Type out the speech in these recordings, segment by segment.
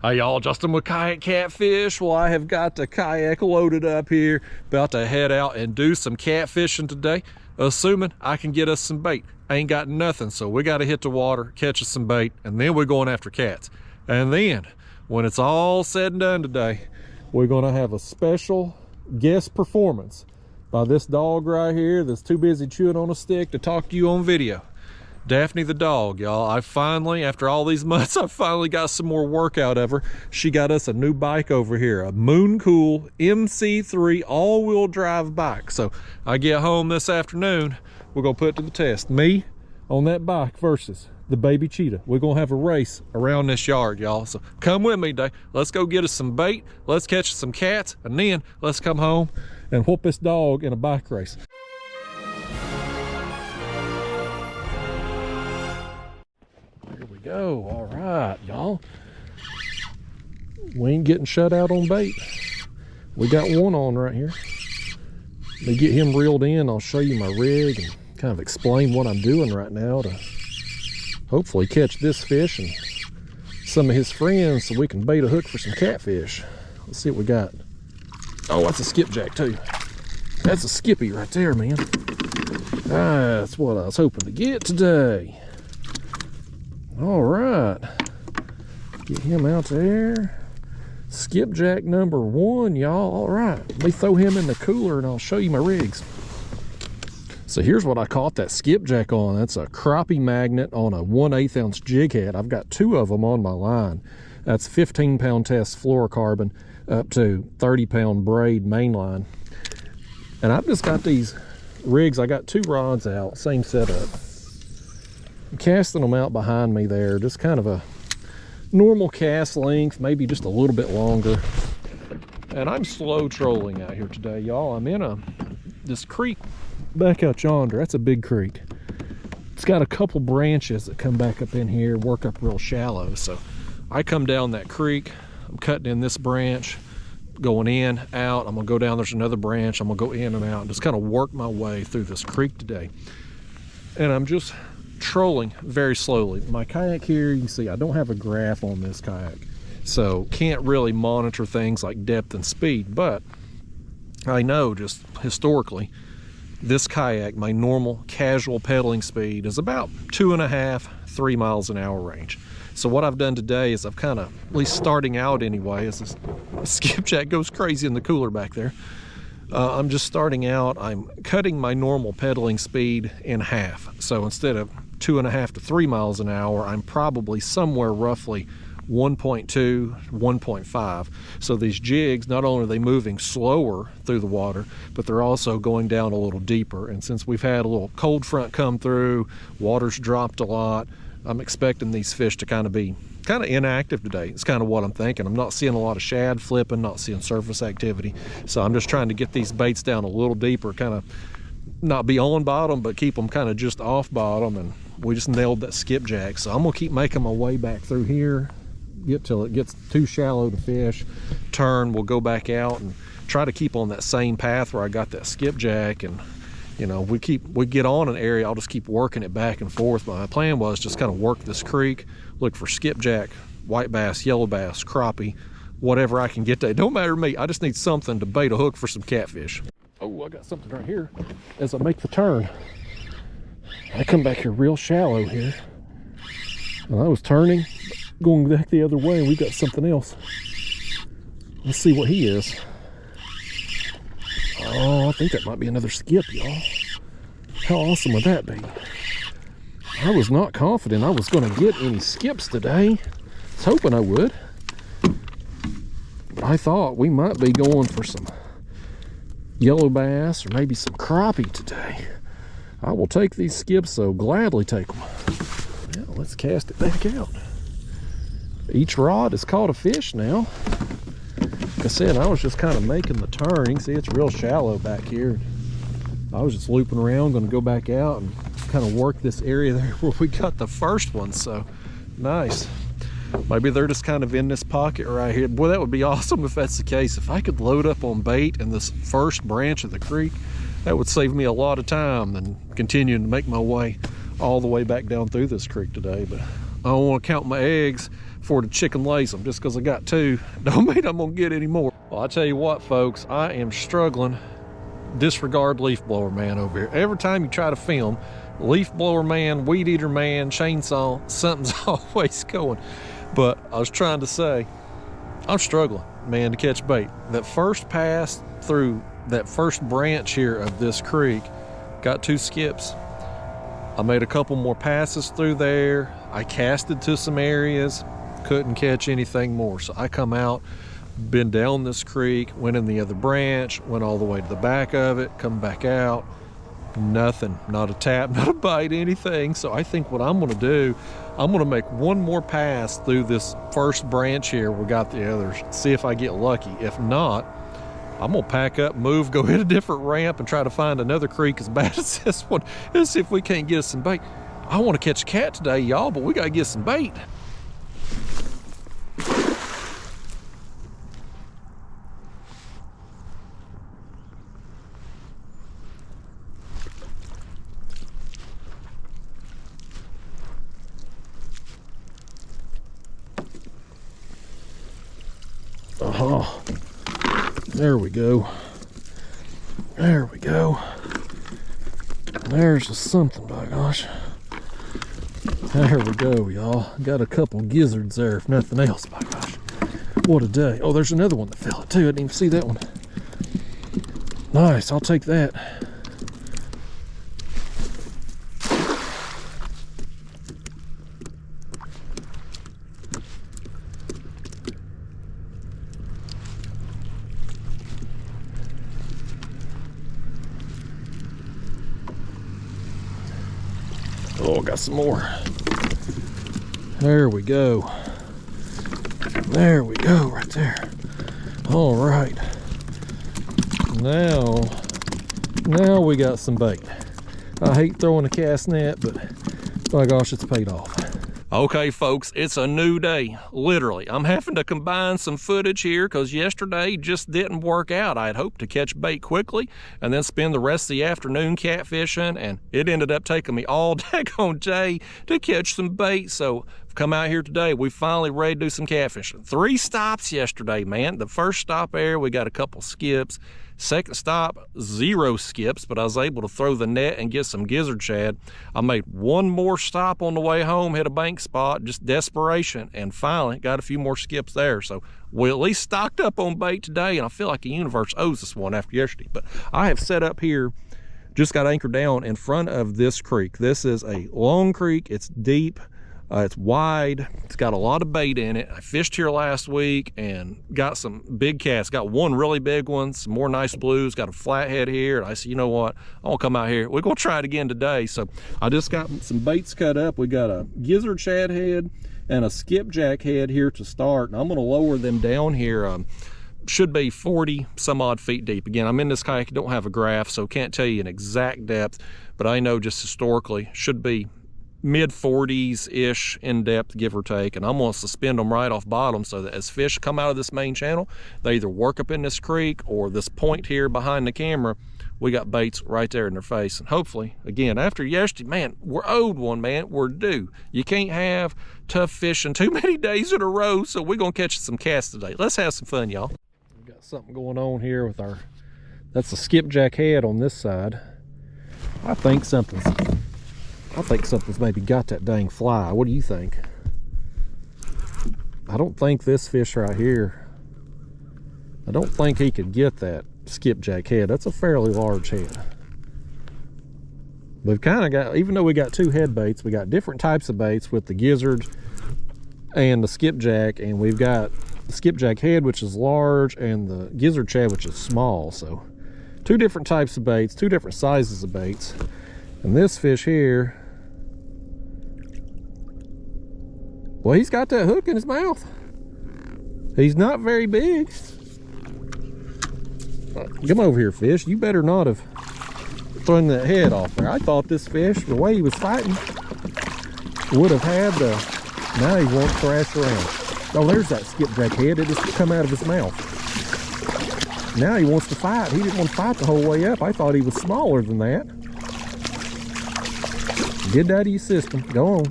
Hey y'all, Justin with Kayak Catfish. Well, I have got the kayak loaded up here, about to head out and do some catfishing today, assuming I can get us some bait. I ain't got nothing, so we got to hit the water, catch us some bait, and then we're going after cats. And then, when it's all said and done today, we're gonna have a special guest performance by this dog right here that's too busy chewing on a stick to talk to you on video. Daphne the dog, y'all. I finally, after all these months, I finally got some more work out of her. She got us a new bike over here, a Moon Cool MC3 all-wheel drive bike. So I get home this afternoon, we're gonna put it to the test. Me on that bike versus the baby cheetah. We're gonna have a race around this yard, y'all. So come with me today. Let's go get us some bait, let's catch some cats, and then let's come home and whoop this dog in a bike race. Go. All right, y'all. We ain't getting shut out on bait. We got one on right here. Let me get him reeled in. I'll show you my rig and kind of explain what I'm doing right now to hopefully catch this fish and some of his friends so we can bait a hook for some catfish. Let's see what we got. Oh, that's a skipjack too. That's a skippy right there, man. That's what I was hoping to get today. All right, get him out there. Skipjack number one, y'all. All right, let me throw him in the cooler and I'll show you my rigs. So here's what I caught that skipjack on. That's a crappie magnet on a 1/8 ounce jig head. I've got two of them on my line. That's 15-pound test fluorocarbon up to 30-pound braid mainline. And I've just got these rigs. I got two rods out, same setup. I'm casting them out behind me there, just kind of a normal cast length, maybe just a little bit longer. And I'm slow trolling out here today, y'all. I'm in this creek back out yonder. That's a big creek. It's got a couple branches that come back up in here, work up real shallow. So I come down that creek, I'm cutting in this branch, going in, out. I'm gonna go down, there's another branch, I'm gonna go in and out, and just kind of work my way through this creek today. And I'm just trolling very slowly. My kayak here, you can see I don't have a graph on this kayak, so can't really monitor things like depth and speed, but I know just historically this kayak, my normal casual pedaling speed is about 2.5 to 3 miles an hour range. So what I've done today is I've kind of, at least starting out anyway, as this skipjack goes crazy in the cooler back there, I'm just starting out, I'm cutting my normal pedaling speed in half. So instead of 2.5 to 3 miles an hour, I'm probably somewhere roughly 1.2, 1.5. So these jigs, not only are they moving slower through the water, but they're also going down a little deeper. And since we've had a little cold front come through, water's dropped a lot, I'm expecting these fish to kind of be inactive today. It's kind of what I'm thinking. I'm not seeing a lot of shad flipping, not seeing surface activity. So I'm just trying to get these baits down a little deeper, kind of not be on bottom, but keep them kind of just off bottom. And we just nailed that skipjack. So I'm gonna keep making my way back through here, get till it gets too shallow to fish, turn, we'll go back out and try to keep on that same path where I got that skipjack. And you know, we get on an area, I'll just keep working it back and forth. My plan was just kind of work this creek, look for skipjack, white bass, yellow bass, crappie, whatever I can get to. It don't matter to me, I just need something to bait a hook for some catfish. Oh, I got something right here as I make the turn. I come back here real shallow here. And I was turning, going back the other way, and we got something else. Let's see what he is. Oh, I think that might be another skip, y'all. How awesome would that be? I was not confident I was going to get any skips today. I was hoping I would. But I thought we might be going for some yellow bass or maybe some crappie today. I will take these skips, so gladly take them. Well, let's cast it back out. Each rod has caught a fish now. Like I said, I was just kind of making the turn. You can see it's real shallow back here. I was just looping around, going to go back out and kind of work this area there where we got the first one. So nice. Maybe they're just kind of in this pocket right here. Boy, that would be awesome if that's the case. If I could load up on bait in this first branch of the creek, that would save me a lot of time than continuing to make my way all the way back down through this creek today. But I don't want to count my eggs for to chicken lace them. Just because I got 2 don't mean I'm gonna get any more. Well, I tell you what, folks, I am struggling. Disregard leaf blower man over here. Every time you try to film, leaf blower man, weed eater man, chainsaw, something's always going. But I was trying to say, I'm struggling, man, to catch bait. That first pass through that first branch here of this creek, got 2 skips. I made a couple more passes through there. I casted to some areas, couldn't catch anything more. So I come out, been down this creek, went in the other branch, went all the way to the back of it, come back out, nothing, not a tap, not a bite, anything. So I think what I'm gonna do, I'm gonna make one more pass through this first branch here. We got the others, see if I get lucky. If not, I'm gonna pack up, move, go hit a different ramp and try to find another creek as bad as this one and see if we can't get us some bait. I want to catch a cat today, y'all, but we gotta get some bait. Oh, there we go. There we go. There's something, by gosh. There we go, y'all. Got a couple gizzards there, if nothing else, by gosh. What a day. Oh, there's another one that fell too. I didn't even see that one. Nice, I'll take that. Oh, got some more. There we go. There we go, right there. All right. Now we got some bait. I hate throwing a cast net, but by gosh, it's paid off. Okay, folks, it's a new day, literally. I'm having to combine some footage here because yesterday just didn't work out. I had hoped to catch bait quickly and then spend the rest of the afternoon catfishing, and it ended up taking me all daggone day to catch some bait. So I've come out here today. We finally ready to do some catfishing. 3 stops yesterday, man. The first stop there, we got a couple skips. Second stop, 0 skips, but I was able to throw the net and get some gizzard shad. I made one more stop on the way home, hit a bank spot, just desperation, and finally got a few more skips there. So we at least stocked up on bait today, and I feel like the universe owes us one after yesterday. But I have set up here, just got anchored down in front of this creek. This is a long creek. It's deep. It's wide. It's got a lot of bait in it. I fished here last week and got some big casts. Got one really big one, some more nice blues, got a flathead here. And I said, you know what? I want to come out here. We're going to try it again today. So I just got some baits cut up. We got a gizzard shad head and a skipjack head here to start. And I'm going to lower them down here. Should be 40 some odd feet deep. Again, I'm in this kayak, don't have a graph, so can't tell you an exact depth, but I know just historically should be mid 40s-ish in depth, give or take. And I'm going to suspend them right off bottom so that as fish come out of this main channel, they either work up in this creek or this point here behind the camera, we got baits right there in their face. And hopefully, again, after yesterday, man, we're owed one, man. We're due. You can't have tough fishing too many days in a row, so we're going to catch some casts today. Let's have some fun, y'all. We got something going on here with our, that's a skipjack head on this side. I think something's maybe got that dang fly. What do you think? I don't think this fish right here, I don't think he could get that skipjack head. That's a fairly large head. We've kind of got, even though we got 2 head baits, we got different types of baits with the gizzard and the skipjack, and we've got the skipjack head, which is large, and the gizzard shad, which is small. So 2 different types of baits, 2 different sizes of baits. And this fish here, well, he's got that hook in his mouth. He's not very big. Come over here, fish. You better not have thrown that head off there. I thought this fish, the way he was fighting, would have had the, now he won't thrash around. Oh, there's that skipjack head. It just come out of his mouth. Now he wants to fight. He didn't want to fight the whole way up. I thought he was smaller than that. Get that out of your system. Go on.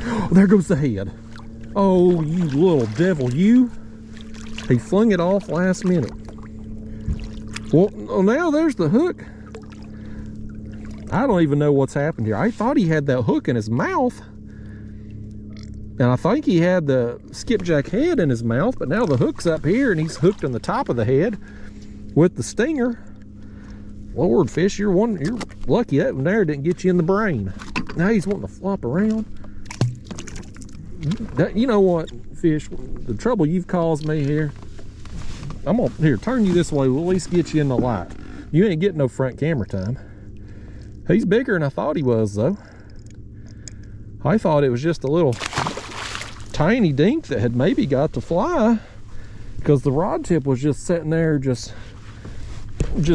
Oh, there goes the head. Oh, you little devil, you. He flung it off last minute. Well, now there's the hook. I don't even know what's happened here. I thought he had that hook in his mouth. And I think he had the skipjack head in his mouth, but now the hook's up here and he's hooked on the top of the head with the stinger. Lord, fish, you're lucky that one there didn't get you in the brain. Now he's wanting to flop around. You know what, fish, the trouble you've caused me here, I'm gonna, here, turn you this way, we'll at least get you in the light. You ain't getting no front camera time. He's bigger than I thought he was, though. I thought it was just a little tiny dink that had maybe got to fly, because the rod tip was just sitting there just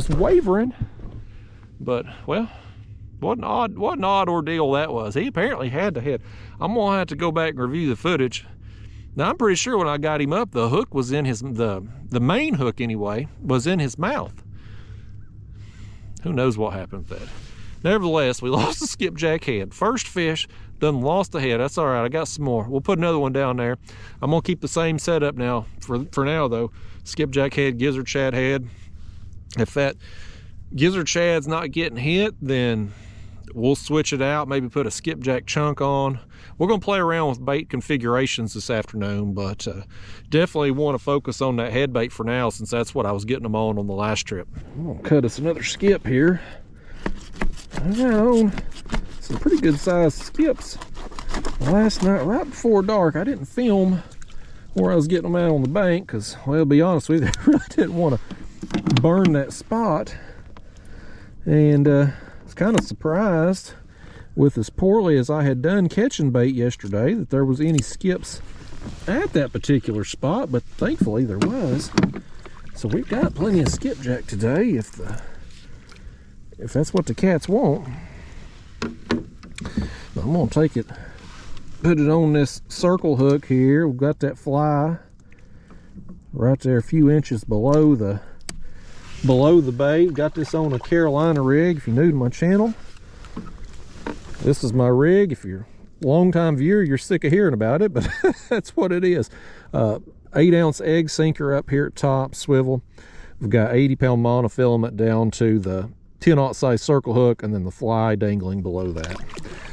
wavering. But, well, what an odd ordeal that was. He apparently had the head. I'm gonna have to go back and review the footage. Now, I'm pretty sure when I got him up, the hook was in his, the main hook anyway, was in his mouth. Who knows what happened with that. Nevertheless, we lost the skipjack head. First fish, done lost the head. That's all right, I got some more. We'll put another one down there. I'm gonna keep the same setup now, for now though. Skipjack head, gizzard shad head. If that gizzard shad's not getting hit, then we'll switch it out, maybe put a skipjack chunk on. We're gonna play around with bait configurations this afternoon, but definitely want to focus on that head bait for now, since that's what I was getting them on the last trip. I'm gonna cut us another skip here. I got some pretty good sized skips last night, right before dark. I didn't film where I was getting them out on the bank, because, well, to be honest with you, I really didn't want to burn that spot. And I was kind of surprised, with as poorly as I had done catching bait yesterday, that there was any skips at that particular spot, but thankfully there was. So we've got plenty of skipjack today, if that's what the cats want. I'm gonna take it, put it on this circle hook here. We've got that fly right there, a few inches below the bait. Got this on a Carolina rig. If you're new to my channel, this is my rig. If you're a long-time viewer, you're sick of hearing about it, but that's what it is. 8-ounce egg sinker up here at top, swivel. We've got 80-pound monofilament down to the 10-aught size circle hook, and then the fly dangling below that.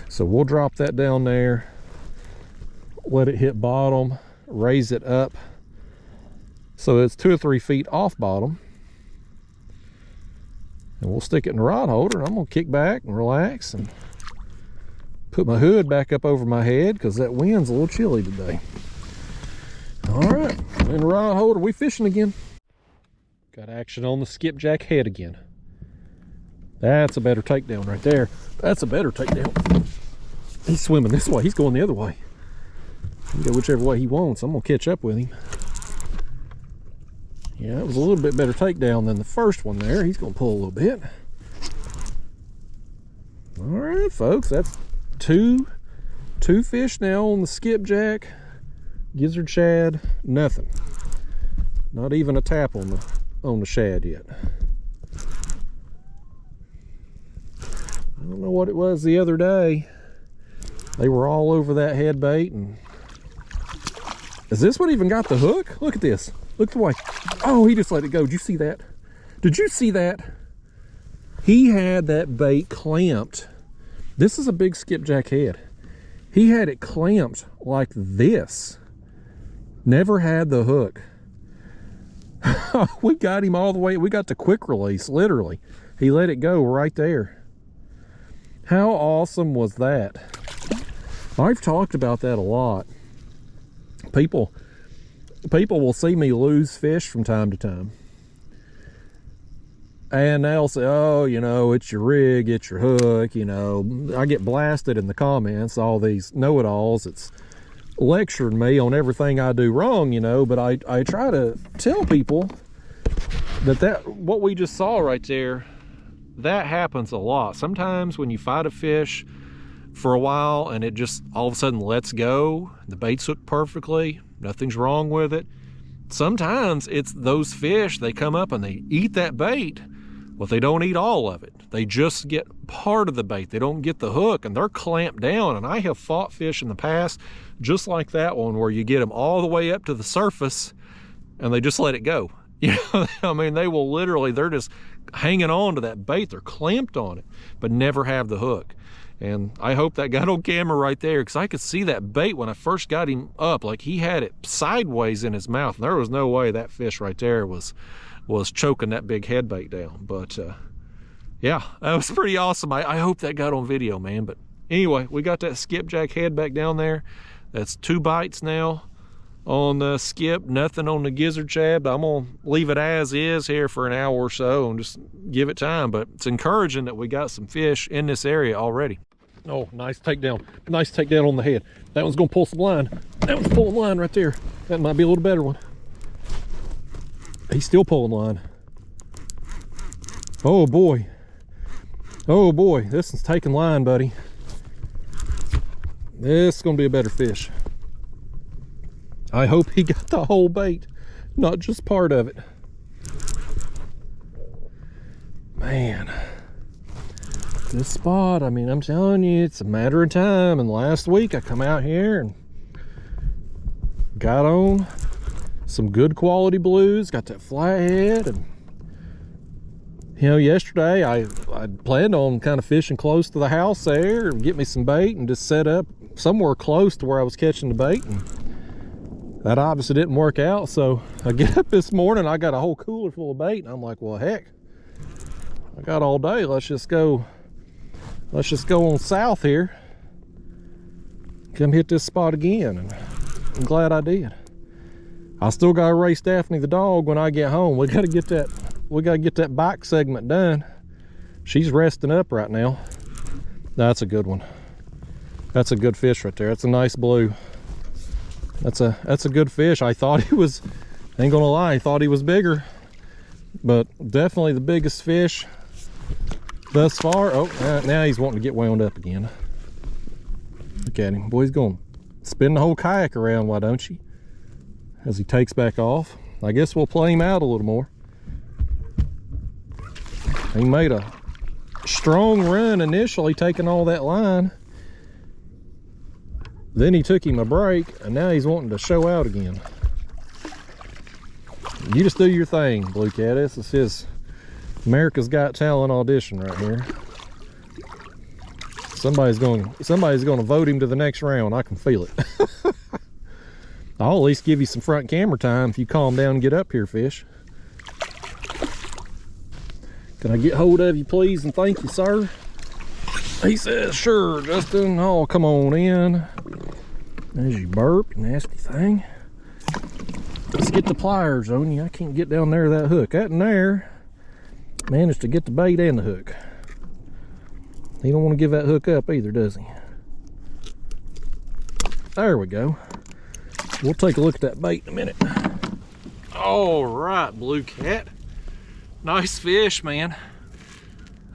So we'll drop that down there, let it hit bottom, raise it up so it's 2 or 3 feet off bottom, and we'll stick it in the rod holder. And I'm gonna kick back and relax and put my hood back up over my head, because that wind's a little chilly today. All right, in the rod holder, we fishing again. Got action on the skipjack head again. That's a better takedown right there. That's a better takedown. He's swimming this way. He's going the other way. He can go whichever way he wants. I'm gonna catch up with him. Yeah, that was a little bit better takedown than the first one there. He's gonna pull a little bit. All right, folks, that's two fish now on the skipjack. Gizzard shad, nothing. Not even a tap on the shad yet. I don't know what it was the other day. They were all over that head bait. And is this one even got the hook? Look at this. Look the way. Oh, he just let it go. Did you see that? Did you see that? He had that bait clamped. This is a big skipjack head. He had it clamped like this. Never had the hook. We got him all the way. We got the quick release, literally. He let it go right there. How awesome was that? I've talked about that a lot. People will see me lose fish from time to time, and they'll say, oh, you know, it's your rig, it's your hook. You know, I get blasted in the comments, all these know-it-alls. It's lecturing me on everything I do wrong, you know, but I try to tell people that what we just saw right there, that happens a lot. Sometimes when you fight a fish for a while and it just all of a sudden lets go, the bait's hooked perfectly, nothing's wrong with it. Sometimes it's those fish, they come up and they eat that bait. Well, they don't eat all of it. They just get part of the bait. They don't get the hook, and they're clamped down. And I have fought fish in the past just like that one, where you get them all the way up to the surface and they just let it go. You know, I mean, they will literally, they're just hanging on to that bait. They're clamped on it, but never have the hook. And I hope that got on camera right there, because I could see that bait when I first got him up. Like, he had it sideways in his mouth, and there was no way that fish right there was choking that big head bait down. But yeah, that was pretty awesome. I hope that got on video, man. But anyway, we got that skipjack head back down there. That's 2 bites now on the skip, nothing on the gizzard shad, but I'm gonna leave it as is here for an hour or so and just give it time. But it's encouraging that we got some fish in this area already. Oh, nice takedown. Nice takedown on the head. That one's gonna pull some line. That one's pulling line right there. That might be a little better one. He's still pulling line. Oh boy. Oh boy, this one's taking line, buddy. This is gonna be a better fish. I hope he got the whole bait, not just part of it. Man, this spot, I mean, I'm telling you, it's a matter of time. And last week I come out here and got on some good quality blues, got that flathead. And you know, yesterday I planned on kind of fishing close to the house there and get me some bait and just set up somewhere close to where I was catching the bait. And that obviously didn't work out. So I get up this morning, I got a whole cooler full of bait, and I'm like, well, heck, I got all day. Let's just go on south here, come hit this spot again. And I'm glad I did. I still gotta race Daphne the dog when I get home. We gotta get that bike segment done. She's resting up right now. That's a good one. That's a good fish right there. That's a nice blue. That's a good fish. I thought he was, ain't gonna lie, I thought he was bigger, but definitely the biggest fish thus far. Oh, now he's wanting to get wound up again. Look at him. Boy, he's gonna spin the whole kayak around, why don't you? As he takes back off. I guess we'll play him out a little more. He made a strong run initially, taking all that line. Then he took him a break, and now he's wanting to show out again. You just do your thing, Blue Cat. This is his America's Got Talent audition right here. Somebody's going to vote him to the next round. I can feel it. I'll at least give you some front camera time if you calm down and get up here, fish. Can I get hold of you, please, and thank you, sir? He says, sure, Justin. Oh, come on in. There's your burp, nasty thing. Let's get the pliers on you. I can't get down there with that hook. That in there managed to get the bait and the hook. He don't want to give that hook up either, does he? There we go. We'll take a look at that bait in a minute. All right, Blue Cat. Nice fish, man.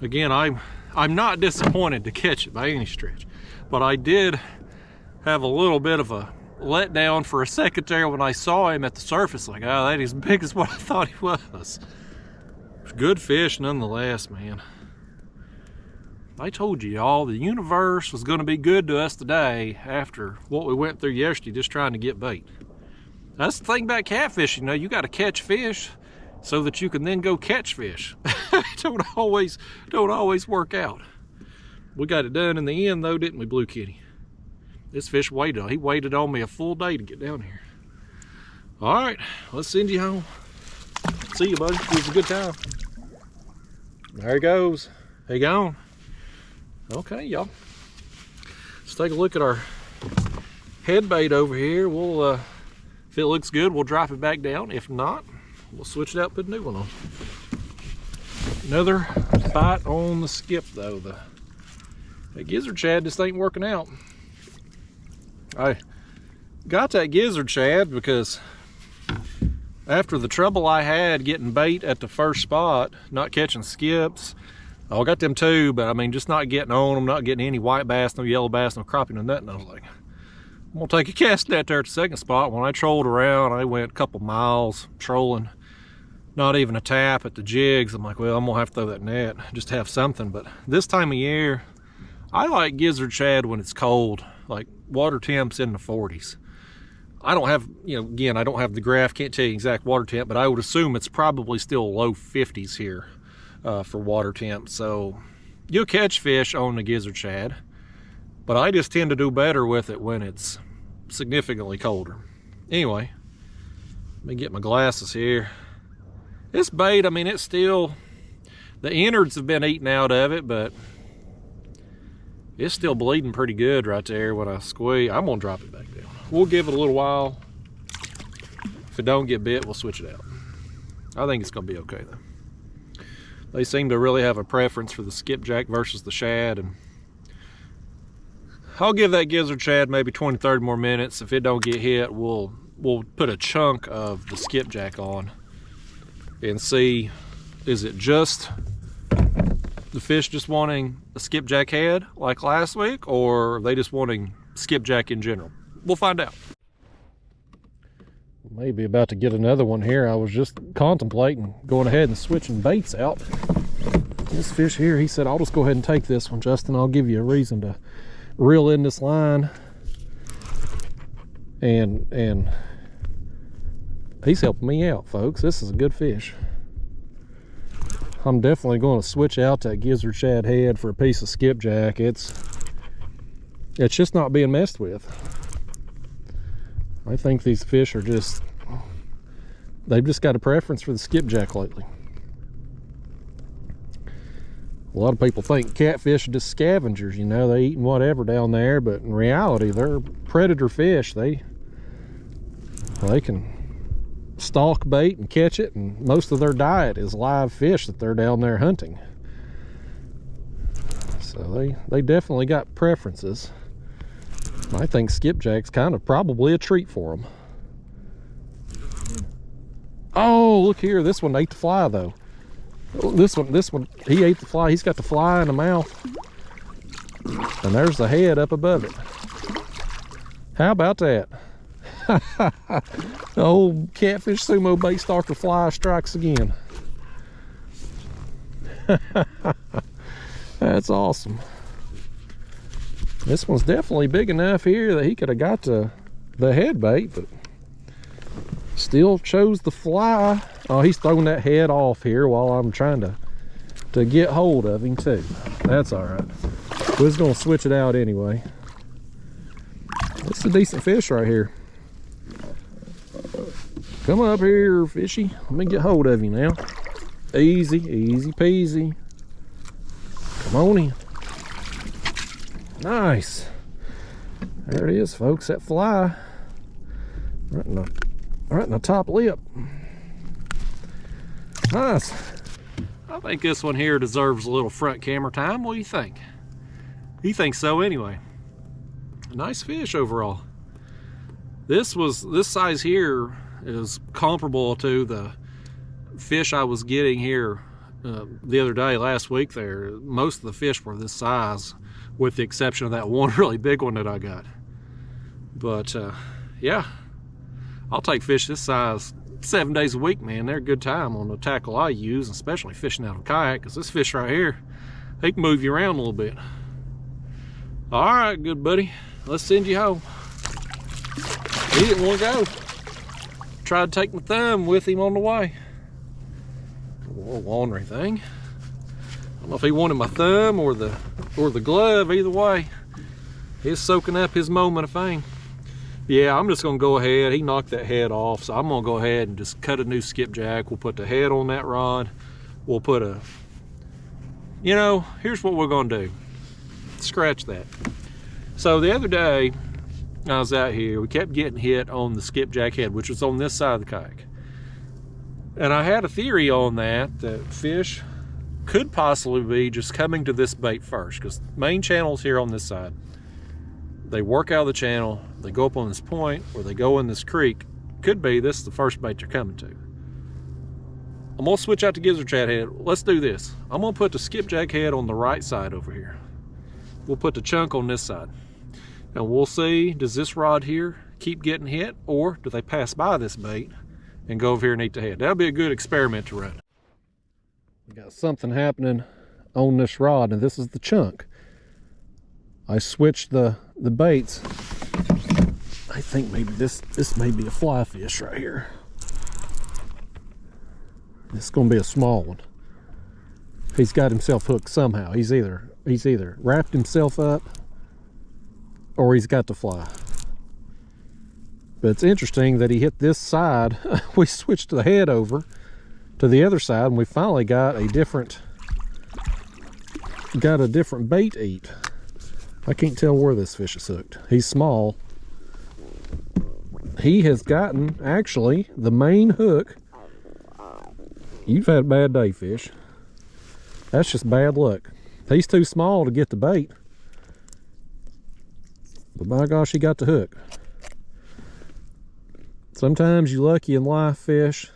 Again, I'm not disappointed to catch it by any stretch, but I did have a little bit of a letdown for a second there when I saw him at the surface. Like, oh, that is as big as what I thought he was. Good fish nonetheless, man. I told you, y'all, the universe was going to be good to us today after what we went through yesterday just trying to get bait. That's the thing about catfishing, you know, you got to catch fish so that you can then go catch fish. don't always work out. We got it done in the end though, didn't we, Blue Kitty? This fish waited. He waited on me a full day to get down here. All right, let's send you home. See you, buddy. It was a good time. There he goes. He gone. Okay, y'all. Let's take a look at our head bait over here. We'll, if it looks good, we'll drop it back down. If not, we'll switch it out, put a new one on. Another bite on the skip though. The gizzard shad just ain't working out. I got that gizzard shad because after the trouble I had getting bait at the first spot, not catching skips, I got them too, but I mean, just not getting on them, not getting any white bass, no yellow bass, no crappie, no nothing. I was like, I'm gonna take a cast net there at the second spot. When I trolled around, I went a couple miles trolling, not even a tap at the jigs. I'm like, well, I'm gonna have to throw that net, just have something. But this time of year, I like gizzard shad when it's cold, like water temps in the 40s. I don't have, you know, again, I don't have the graph, can't tell you exact water temp, but I would assume it's probably still low 50s here for water temp. So you'll catch fish on the gizzard shad, but I just tend to do better with it when it's significantly colder. Anyway, let me get my glasses here. This bait, I mean, it's still, the innards have been eaten out of it, but it's still bleeding pretty good right there when I squeeze. I'm gonna drop it back down. We'll give it a little while. If it don't get bit, we'll switch it out. I think it's gonna be okay though. They seem to really have a preference for the skipjack versus the shad, and I'll give that gizzard shad maybe 20-30 more minutes. If it don't get hit, we'll put a chunk of the skipjack on and see, is it just the fish just wanting a skipjack head like last week, or are they just wanting skipjack in general? We'll find out. Maybe about to get another one here. I was just contemplating going ahead and switching baits out. This fish here, he said, I'll just go ahead and take this one, Justin. I'll give you a reason to reel in this line. And he's helping me out, folks. This is a good fish. I'm definitely going to switch out that gizzard shad head for a piece of skipjack. It's just not being messed with. I think these fish are just, they've just got a preference for the skipjack lately. A lot of people think catfish are just scavengers, you know, they eating whatever down there, but in reality, they're predator fish. They can stalk bait and catch it, and most of their diet is live fish that they're down there hunting. So they definitely got preferences. I think skipjack's kind of probably a treat for them. Oh, look here, this one ate the fly though. This one, he ate the fly. He's got the fly in the mouth, and there's the head up above it. How about that? The old catfish sumo bait stalker fly strikes again. That's awesome. This one's definitely big enough here that he could have got the head bait, but still chose the fly. Oh, he's throwing that head off here while I'm trying to get hold of him too. That's all right. We're just gonna switch it out anyway. It's a decent fish right here. Come up here, fishy. Let me get hold of you now. Easy, easy peasy. Come on in. Nice. There it is, folks. That fly right in the top lip. Nice. I think this one here deserves a little front camera time. What do you think? He thinks so anyway. A nice fish overall. This size here is comparable to the fish I was getting here the other day, last week there. Most of the fish were this size, with the exception of that one really big one that I got. But yeah, I'll take fish this size 7 days a week, man. They're a good time on the tackle I use, especially fishing out of a kayak, because this fish right here, he can move you around a little bit. All right, good buddy, let's send you home. He didn't want to go. Tried to take my thumb with him on the way. A little ornery thing. I don't know if he wanted my thumb or the glove. Either way, he's soaking up his moment of fame. Yeah, I'm just gonna go ahead. He knocked that head off, so I'm gonna go ahead and just cut a new skipjack. We'll put the head on that rod. We'll put a, you know, here's what we're gonna do. Scratch that. So the other day, I was out here, we kept getting hit on the skipjack head, which was on this side of the kayak. And I had a theory on that fish could possibly be just coming to this bait first, because main channel's here on this side. They work out of the channel, they go up on this point, or they go in this creek. Could be this is the first bait they're coming to. I'm gonna switch out the gizzard shad head. Let's do this. I'm gonna put the skipjack head on the right side over here. We'll put the chunk on this side. And we'll see, does this rod here keep getting hit, or do they pass by this bait and go over here and eat the head? That'll be a good experiment to run. We got something happening on this rod, and this is the chunk. I switched the baits I think maybe this may be a fly fish right here. It's gonna be a small one. He's got himself hooked somehow. He's either wrapped himself up or he's got to fly. But it's interesting that he hit this side. We switched the head over to the other side and we finally got a different bait to eat. I can't tell where this fish is hooked. He's small. He has gotten, actually, the main hook. You've had a bad day, fish. That's just bad luck. He's too small to get the bait. But by gosh, he got the hook. Sometimes you're lucky in life, fish.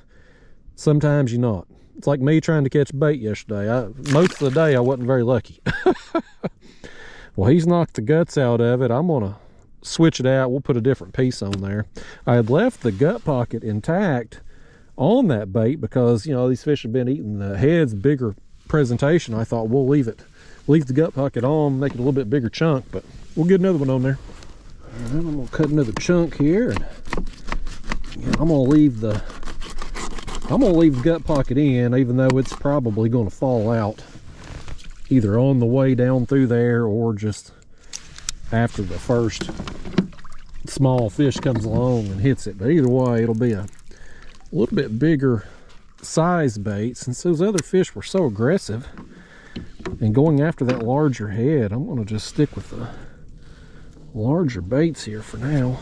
Sometimes you're not. It's like me trying to catch bait yesterday. Most of the day, I wasn't very lucky. Well, he's knocked the guts out of it. I'm going to switch it out. We'll put a different piece on there. I had left the gut pocket intact on that bait because, you know, these fish have been eating the head's bigger presentation. I thought we'll leave the gut pocket on, make it a little bit bigger chunk, but we'll get another one on there. And then I'm going to cut another chunk here. And I'm going to leave the gut pocket in, even though it's probably going to fall out either on the way down through there or just after the first small fish comes along and hits it. But either way, it'll be a little bit bigger size bait. Since those other fish were so aggressive and going after that larger head, I'm going to just stick with the larger baits here for now.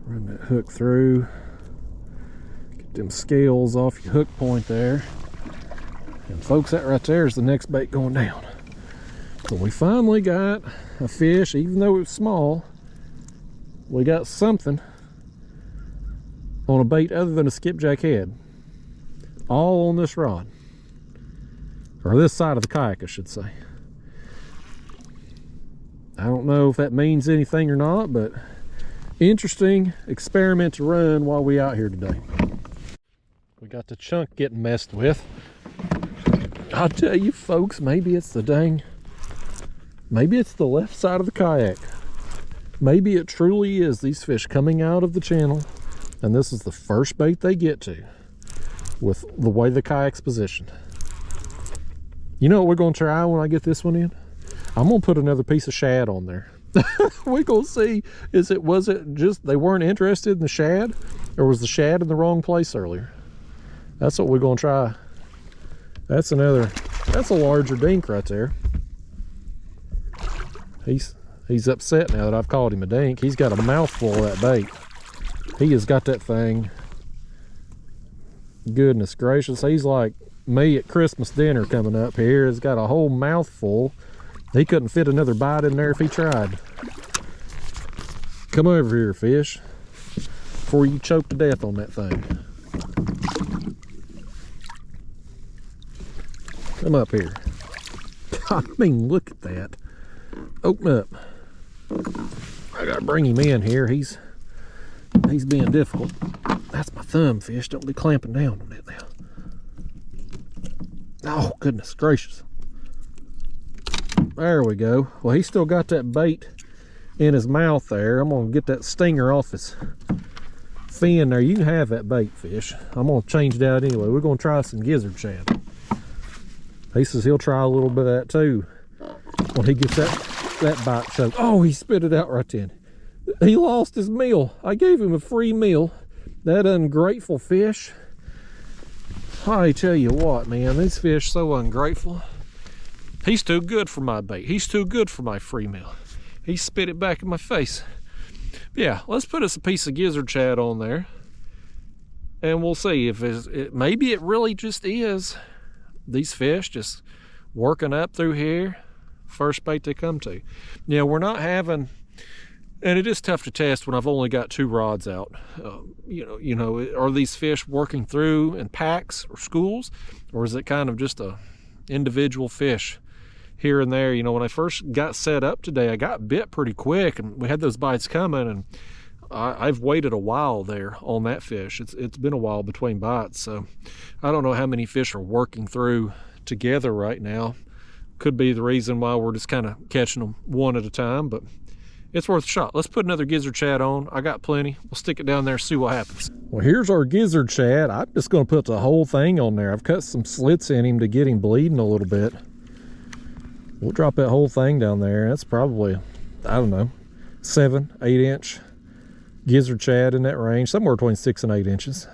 Run that hook through, get them scales off your hook point there. And folks, that right there is the next bait going down. So we finally got a fish, even though it was small. We got something on a bait other than a skipjack head. All on this rod. Or this side of the kayak, I should say. I don't know if that means anything or not, but interesting experiment to run while we out here today. We got the chunk getting messed with. I'll tell you folks, maybe it's the left side of the kayak. Maybe it truly is these fish coming out of the channel and this is the first bait they get to with the way the kayak's positioned. You know what we're going to try when I get this one in? I'm going to put another piece of shad on there. We're going to see, was it just they weren't interested in the shad, or was the shad in the wrong place earlier? That's what we're going to try. That's a larger dink right there. He's upset now that I've called him a dink. He's got a mouthful of that bait. He has got that thing. Goodness gracious, he's like me at Christmas dinner coming up here. He's got a whole mouthful. He couldn't fit another bite in there if he tried. Come over here, fish, before you choke to death on that thing. Come up here. I mean, look at that. Open up. I gotta bring him in here. He's being difficult. That's my thumb, fish. Don't be clamping down on that now. Oh, goodness gracious. There we go. Well, he's still got that bait in his mouth there. I'm gonna get that stinger off his fin there. You can have that bait, fish. I'm gonna change it out anyway. We're gonna try some gizzard shad. He says he'll try a little bit of that too when he gets that bite choked. Oh, he spit it out right then. He lost his meal. I gave him a free meal. That ungrateful fish. I tell you what, man, these fish so ungrateful. He's too good for my bait. He's too good for my free meal. He spit it back in my face. Yeah, let's put us a piece of gizzard shad on there, and we'll see if maybe it really just is these fish just working up through here, first bait they come to. Now, we're not having, and it is tough to test when I've only got 2 rods out. You know, are these fish working through in packs or schools, or is it kind of just a individual fish here and there? You know, when I first got set up today, I got bit pretty quick, and we had those bites coming, and I've waited a while there on that fish. It's been a while between bites, so I don't know how many fish are working through together right now. could be the reason why we're just kind of catching them one at a time, but it's worth a shot. Let's put another Gizzard Shad on. I got plenty. We'll stick it down there, see what happens. Well, here's our Gizzard Shad. I'm just going to put the whole thing on there. I've cut some slits in him to get him bleeding a little bit. We'll drop that whole thing down there. That's probably, I don't know, 7, 8 inch Gizzard Shad in that range, somewhere between 6 and 8 inches.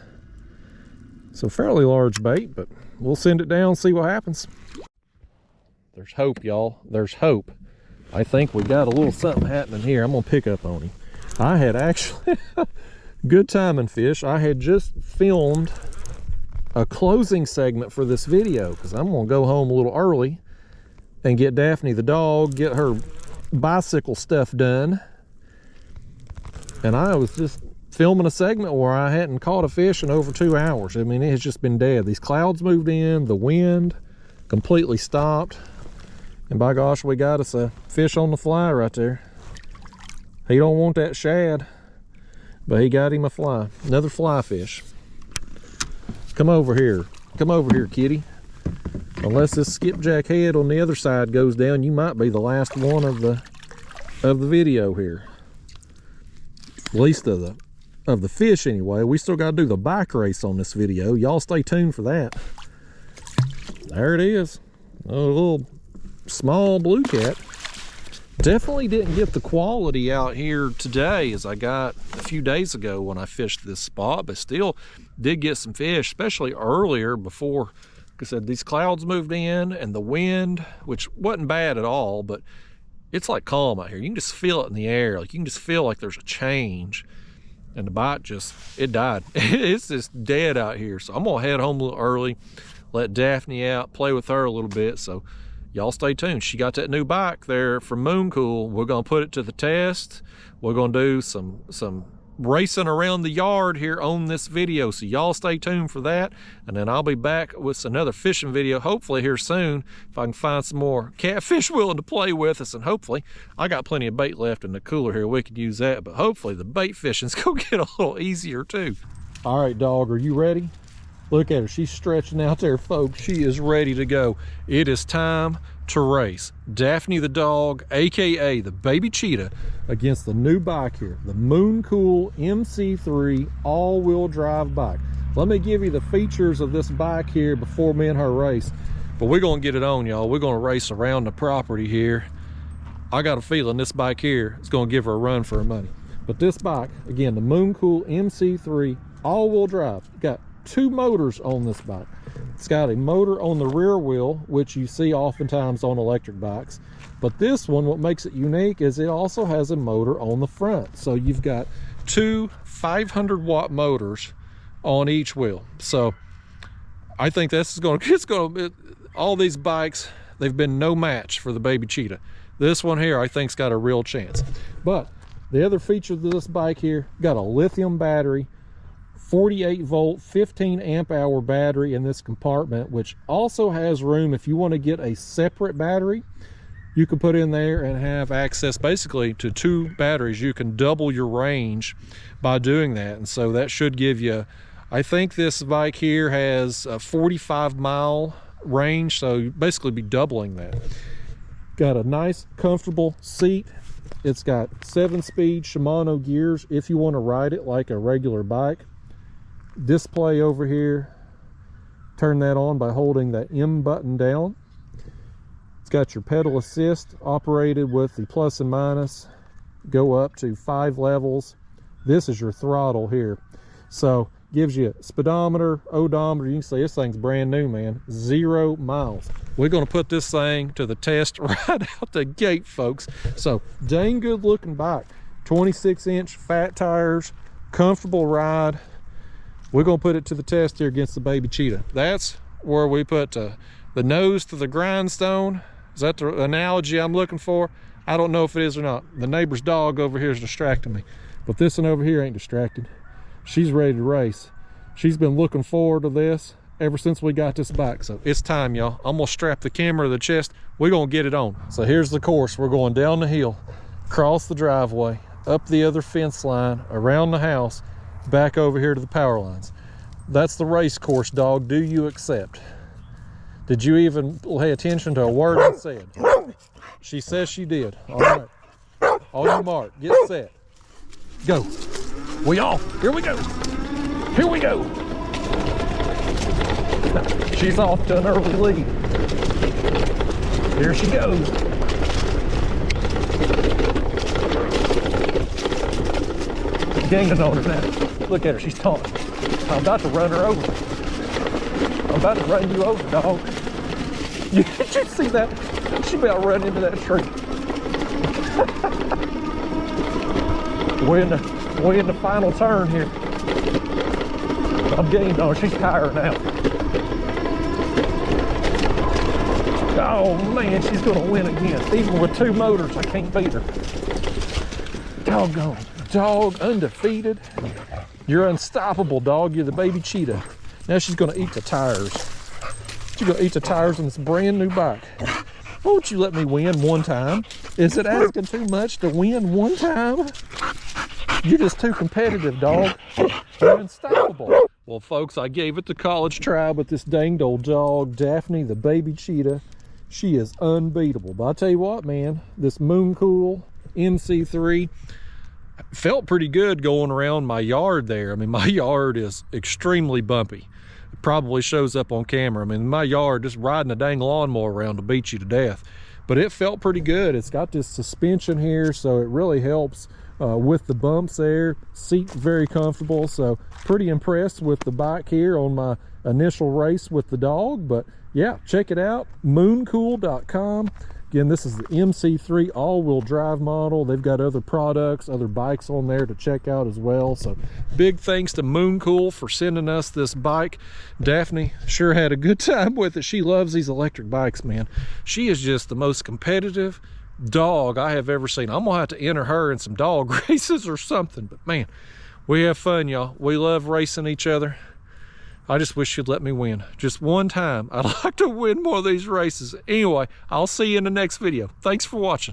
So fairly large bait, but we'll send it down, see what happens. There's hope, y'all. There's hope. I think we got a little something happening here. I'm gonna pick up on him. I had actually, good timing, fish. I had just filmed a closing segment for this video because I'm gonna go home a little early and get Daphne the dog, get her bicycle stuff done. And I was just filming a segment where I hadn't caught a fish in over 2 hours. I mean, it has just been dead. These clouds moved in, the wind completely stopped. And by gosh, we got us a fish on the fly right there. He don't want that shad, but he got him a fly. Another fly fish. Come over here. Come over here, kitty. Unless this skipjack head on the other side goes down, you might be the last one of the video here. At least of the fish anyway. We still got to do the bike race on this video. Y'all stay tuned for that. There it is. A little small blue cat. Definitely didn't get the quality out here today as I got a few days ago when I fished this spot, but still did get some fish, especially earlier before, like I said, these clouds moved in and the wind, which wasn't bad at all, but it's like calm out here. You can just feel it in the air. Like you can just feel like there's a change, and the bite just, it died. It's just dead out here. So I'm gonna head home a little early, let Daphne out, play with her a little bit. So y'all stay tuned. She got that new bike there from Moon Cool. We're gonna put it to the test. We're gonna do some racing around the yard here on this video, so y'all stay tuned for that. And then I'll be back with another fishing video hopefully here soon if I can find some more catfish willing to play with us. And hopefully I got plenty of bait left in the cooler here, we could use that, but hopefully the bait fishing's gonna get a little easier too. All right, dog, are you ready? Look at her, she's stretching out there, folks. She is ready to go. It is time to race Daphne the dog, aka the baby cheetah, against the new bike here, the Moon Cool MC3 all-wheel drive bike. Let me give you the features of this bike here before me and her race, but we're gonna get it on, y'all. We're gonna race around the property here. I got a feeling this bike here is gonna give her a run for her money. But this bike, again, the Moon Cool MC3 all-wheel drive, got 2 motors on this bike. It's got a motor on the rear wheel, which you see oftentimes on electric bikes, but this one, what makes it unique is it also has a motor on the front. So you've got 2 500-watt motors on each wheel. So I think this is going to, all these bikes, they've been no match for the baby cheetah. This one here, I think's got a real chance. But the other feature of this bike here, got a lithium battery, 48 volt 15 amp hour battery in this compartment, which also has room if you want to get a separate battery. You can put in there and have access basically to 2 batteries. You can double your range by doing that, and so that should give you, I think this bike here has a 45-mile range, so you basically be doubling that. Got a nice comfortable seat. It's got 7-speed Shimano gears if you want to ride it like a regular bike. Display over here, turn that on by holding that M button down. It's got your pedal assist operated with the plus and minus, go up to 5 levels. This is your throttle here, so gives you speedometer, odometer. You can see this thing's brand new, man. 0 miles. We're going to put this thing to the test right out the gate, folks. So dang good looking bike, 26-inch fat tires, comfortable ride. We're going to put it to the test here against the baby cheetah. That's where we put the nose to the grindstone. Is that the analogy I'm looking for? I don't know if it is or not. The neighbor's dog over here is distracting me, but this one over here ain't distracted. She's ready to race. She's been looking forward to this ever since we got this bike. So it's time, y'all. I'm gonna strap the camera to the chest. We're gonna get it on. So here's the course. We're going down the hill, across the driveway, up the other fence line, around the house, back over here to the power lines. That's the race course, dog. Do you accept? Did you even pay attention to a word I said? She says she did. All right. On your mark, get set, go. We off. Here we go. Here we go. She's off to an early lead. Here she goes. Ganging on her now. Look at her, she's taunting. I'm about to run her over. I'm about to run you over, dog. Did you see that? She about run into that tree. We're in the final turn here. I'm gained on her. She's tired now. Oh man, she's gonna win again. Even with 2 motors, I can't beat her. Doggone. Dog, undefeated. You're unstoppable, dog. You're the baby cheetah. Now she's gonna eat the tires. She's gonna eat the tires on this brand new bike. Won't you let me win one time? Is it asking too much to win one time? You're just too competitive, dog. You're unstoppable. Well, folks, I gave it to college tribe with this danged old dog, Daphne, the baby cheetah. She is unbeatable. But I'll tell you what, man, this Mooncool MC3 felt pretty good going around my yard there. I mean, my yard is extremely bumpy. It probably shows up on camera. I mean, my yard, just riding a dang lawnmower around to beat you to death. But it felt pretty good. It's got this suspension here, so it really helps with the bumps there. Seat very comfortable, so pretty impressed with the bike here on my initial race with the dog. But yeah, check it out, mooncool.com. Again, this is the MC3 all-wheel drive model. They've got other products, other bikes on there to check out as well. So big thanks to Mooncool for sending us this bike. Daphne sure had a good time with it. She loves these electric bikes, man. She is just the most competitive dog I have ever seen. I'm gonna have to enter her in some dog races or something. But man, we have fun, y'all. We love racing each other. I just wish you'd let me win just one time. I'd like to win more of these races. Anyway, I'll see you in the next video. Thanks for watching.